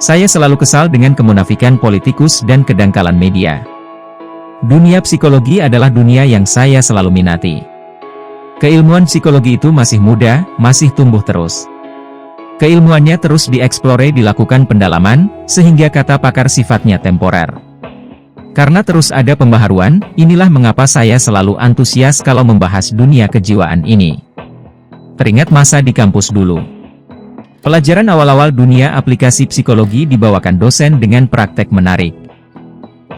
Saya selalu kesal dengan kemunafikan politikus dan kedangkalan media. Dunia psikologi adalah dunia yang saya selalu minati. Keilmuan psikologi itu masih muda, masih tumbuh terus. Keilmuannya terus dieksplore, dilakukan pendalaman, sehingga kata pakar sifatnya temporer. Karena terus ada pembaharuan, inilah mengapa saya selalu antusias kalau membahas dunia kejiwaan ini. Teringat masa di kampus dulu. Pelajaran awal-awal dunia aplikasi psikologi dibawakan dosen dengan praktek menarik.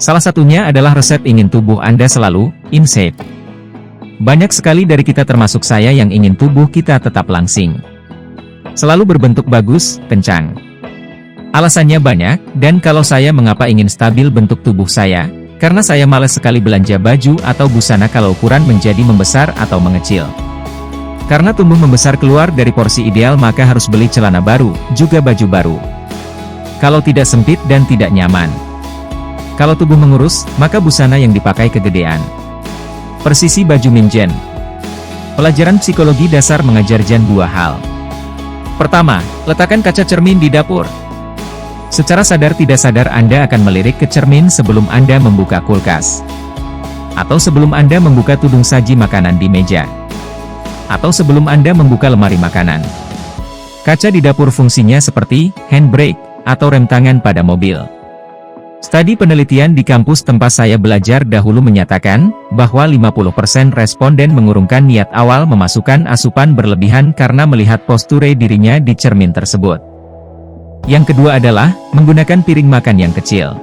Salah satunya adalah resep ingin tubuh Anda selalu in shape. Banyak sekali dari kita termasuk saya yang ingin tubuh kita tetap langsing. Selalu berbentuk bagus, kencang. Alasannya banyak, dan kalau saya mengapa ingin stabil bentuk tubuh saya, karena saya malas sekali belanja baju atau busana kalau ukuran menjadi membesar atau mengecil. Karena tumbuh membesar keluar dari porsi ideal maka harus beli celana baru, juga baju baru. Kalau tidak sempit dan tidak nyaman. Kalau tubuh mengurus, maka busana yang dipakai kegedean. Persisi baju minjen. Pelajaran psikologi dasar mengajar dua hal. Pertama, letakkan kaca cermin di dapur. Secara sadar tidak sadar Anda akan melirik ke cermin sebelum Anda membuka kulkas. Atau sebelum Anda membuka tudung saji makanan di meja. Atau sebelum Anda membuka lemari makanan. Kaca di dapur fungsinya seperti handbrake atau rem tangan pada mobil. Studi penelitian di kampus tempat saya belajar dahulu menyatakan bahwa 50% responden mengurungkan niat awal memasukkan asupan berlebihan karena melihat posture dirinya di cermin tersebut. Yang kedua adalah menggunakan piring makan yang kecil.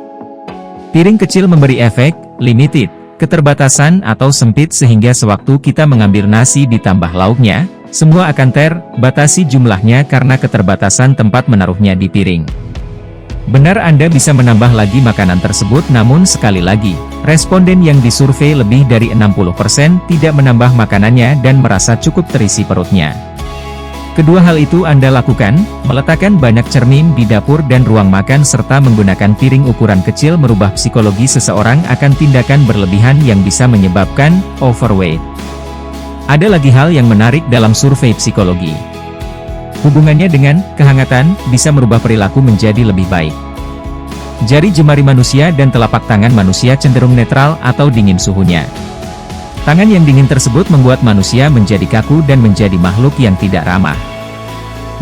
Piring kecil memberi efek limited, keterbatasan atau sempit sehingga sewaktu kita mengambil nasi ditambah lauknya, semua akan terbatasi jumlahnya karena keterbatasan tempat menaruhnya di piring. Benar Anda bisa menambah lagi makanan tersebut namun sekali lagi, responden yang disurvei lebih dari 60% tidak menambah makanannya dan merasa cukup terisi perutnya. Kedua hal itu Anda lakukan, meletakkan banyak cermin di dapur dan ruang makan serta menggunakan piring ukuran kecil merubah psikologi seseorang akan tindakan berlebihan yang bisa menyebabkan overweight. Ada lagi hal yang menarik dalam survei psikologi. Hubungannya dengan kehangatan bisa merubah perilaku menjadi lebih baik. Jari jemari manusia dan telapak tangan manusia cenderung netral atau dingin suhunya. Tangan yang dingin tersebut membuat manusia menjadi kaku dan menjadi makhluk yang tidak ramah.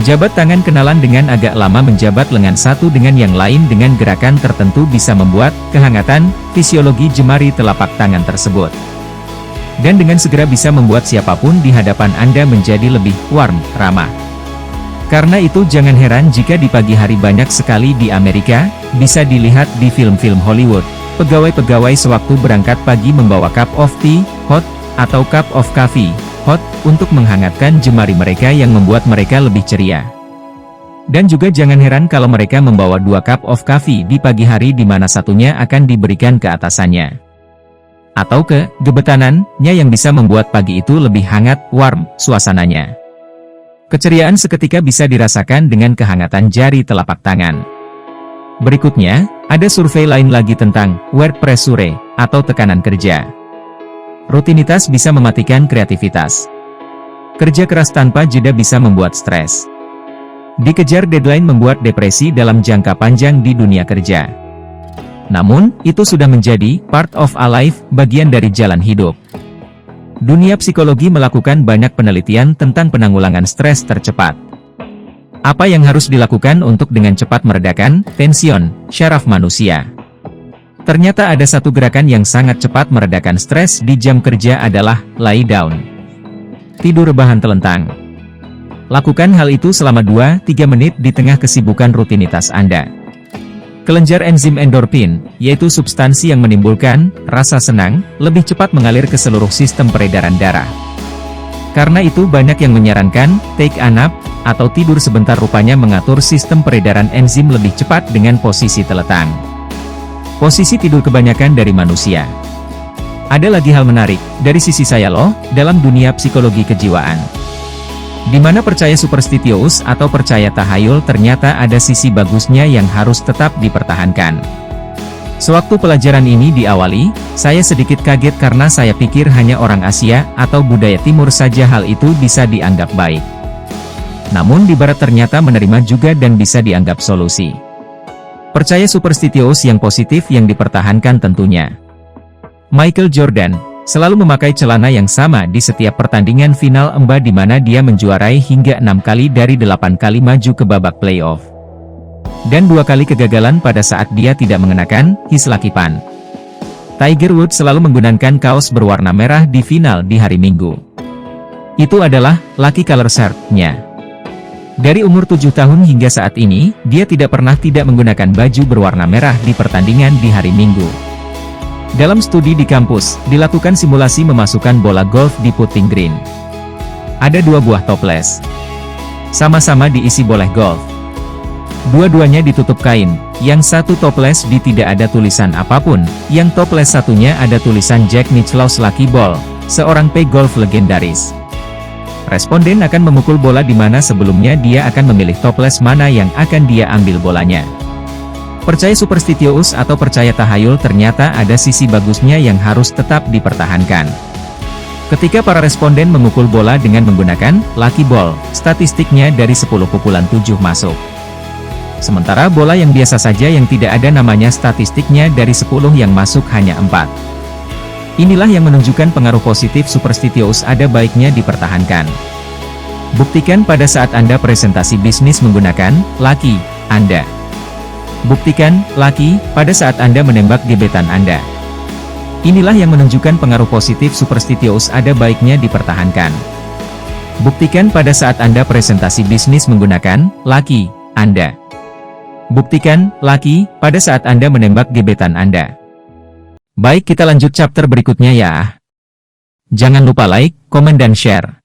Jabat tangan kenalan dengan agak lama menjabat lengan satu dengan yang lain dengan gerakan tertentu bisa membuat kehangatan fisiologi jemari telapak tangan tersebut. Dan dengan segera bisa membuat siapapun di hadapan Anda menjadi lebih warm, ramah. Karena itu jangan heran jika di pagi hari banyak sekali di Amerika, bisa dilihat di film-film Hollywood. Pegawai-pegawai sewaktu berangkat pagi membawa cup of tea, hot, atau cup of coffee, hot, untuk menghangatkan jemari mereka yang membuat mereka lebih ceria. Dan juga jangan heran kalau mereka membawa 2 cup of coffee di pagi hari di mana satunya akan diberikan ke atasannya. Atau ke gebetanannya yang bisa membuat pagi itu lebih hangat, warm, suasananya. Keceriaan seketika bisa dirasakan dengan kehangatan jari telapak tangan. Berikutnya, ada survei lain lagi tentang work pressure, atau tekanan kerja. Rutinitas bisa mematikan kreativitas. Kerja keras tanpa jeda bisa membuat stres. Dikejar deadline membuat depresi dalam jangka panjang di dunia kerja. Namun, itu sudah menjadi part of a life, bagian dari jalan hidup. Dunia psikologi melakukan banyak penelitian tentang penanggulangan stres tercepat. Apa yang harus dilakukan untuk dengan cepat meredakan tension syaraf manusia? Ternyata ada satu gerakan yang sangat cepat meredakan stres di jam kerja adalah lie down. Tidur rebahan telentang. Lakukan hal itu selama 2-3 menit di tengah kesibukan rutinitas Anda. Kelenjar enzim endorfin, yaitu substansi yang menimbulkan rasa senang, lebih cepat mengalir ke seluruh sistem peredaran darah. Karena itu banyak yang menyarankan take a nap, atau tidur sebentar rupanya mengatur sistem peredaran enzim lebih cepat dengan posisi teletang. Posisi tidur kebanyakan dari manusia. Ada lagi hal menarik, dari sisi saya loh, dalam dunia psikologi kejiwaan. Di mana percaya superstitious atau percaya tahayul ternyata ada sisi bagusnya yang harus tetap dipertahankan. Sewaktu pelajaran ini diawali, saya sedikit kaget karena saya pikir hanya orang Asia atau budaya timur saja hal itu bisa dianggap baik. Namun di barat ternyata menerima juga dan bisa dianggap solusi. Percaya superstitious yang positif yang dipertahankan tentunya. Michael Jordan selalu memakai celana yang sama di setiap pertandingan final NBA di mana dia menjuarai hingga 6 kali dari 8 kali maju ke babak playoff. Dan 2 kali kegagalan pada saat dia tidak mengenakan his lucky pan. Tiger Woods selalu menggunakan kaos berwarna merah di final di hari Minggu. Itu adalah lucky color shirt-nya. Dari umur 7 tahun hingga saat ini, dia tidak pernah tidak menggunakan baju berwarna merah di pertandingan di hari Minggu. Dalam studi di kampus, dilakukan simulasi memasukkan bola golf di putting green. Ada 2 buah toples. Sama-sama diisi bola golf. Dua-duanya ditutup kain, yang satu toples tidak ada tulisan apapun, yang toples satunya ada tulisan Jack Nicklaus Lucky Ball, seorang golf legendaris. Responden akan memukul bola di mana sebelumnya dia akan memilih toples mana yang akan dia ambil bolanya. Percaya superstitious atau percaya tahayul ternyata ada sisi bagusnya yang harus tetap dipertahankan. Ketika para responden memukul bola dengan menggunakan lucky ball, statistiknya dari 10,7 masuk. Sementara bola yang biasa saja yang tidak ada namanya statistiknya dari 10 yang masuk hanya 4. Inilah yang menunjukkan pengaruh positif superstitious ada baiknya dipertahankan. Buktikan pada saat Anda presentasi bisnis menggunakan lucky Anda. Buktikan lucky pada saat Anda menembak gebetan Anda. Inilah yang menunjukkan pengaruh positif superstitious ada baiknya dipertahankan. Buktikan pada saat Anda presentasi bisnis menggunakan lucky Anda. Buktikan lucky pada saat Anda menembak gebetan Anda. Baik, kita lanjut chapter berikutnya ya. Jangan lupa like, komen dan share.